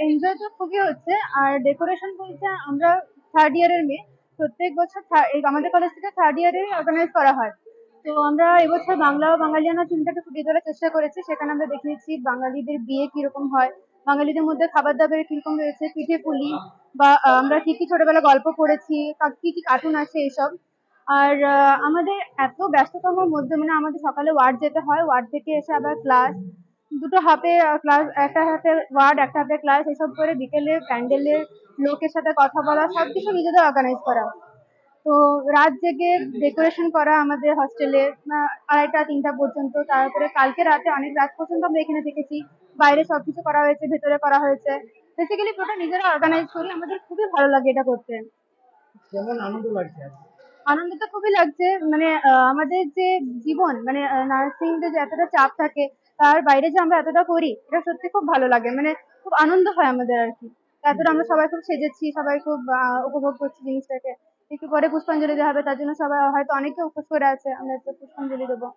Enjoy তো খুবই হচ্ছে। আর ডেকোরেশন বলতে আমরা থার্ড ইয়ারের মেয়ে, প্রত্যেক বছর আমাদের কলেজ থেকে থার্ড ইয়ারে অর্গানাইজ করা হয়। তো আমরা এবছর বাংলা ও বাঙালিয়ানা থিমটাকে ফুটিয়ে তোলার চেষ্টা করেছি। সেখানে আমরা দেখিয়েছি বাঙালিদের বিয়ে কিরকম হয়, বাঙালিদের মধ্যে খাবার দাবারের কিরকম রয়েছে, পিঠে পুলি, বা আমরা কি কি ছোটবেলা গল্প পড়েছি, কি কি কার্টুন আছে এইসব। আর আমাদের এত ব্যস্ততম মধ্যে মানে আমাদের সকালে ওয়ার্ড যেতে হয়, ওয়ার্ড থেকে এসে আবার ক্লাস, দুটো হাফে ক্লাস, একটা হাতে ওয়ার্ড একটা হাতে ক্লাস, এসব করে বিকেলে প্যান্ডেলের লোকের সাথে কথা বলা, সবকিছু নিজেদের অর্গানাইজ করা। তো রাত জেগে ডেকোরেশন করা আমাদের হস্টেলে 2:30-3টা পর্যন্ত। তারপরে কালকে রাতে অনেক রাত পর্যন্ত আমরা এখানে থেকেছি। বাইরে সবকিছু করা হয়েছে, ভেতরে করা হয়েছে। বেসিক্যালি পুরোটা নিজেরা অর্গানাইজ করি। আমাদের খুবই ভালো লাগে এটা করতে। কেমন আনন্দ লাগছে? আনন্দ তো খুবই লাগছে। মানে আমাদের যে জীবন, মানে নার্সিং যে এতটা চাপ থাকে, তার বাইরে যে আমরা এতটা করি, এটা সত্যি খুব ভালো লাগে। মানে খুব আনন্দ হয় আমাদের আর কি। এতটা আমরা সবাই খুব সেজেছি, সবাই খুব উপভোগ করছি জিনিসটাকে। একটু পরে পুষ্পাঞ্জলি দেওয়া হবে, তার জন্য সবাই হয়তো অনেকে উপোস করে আছে, আমরা একটু পুষ্পাঞ্জলি দেবো।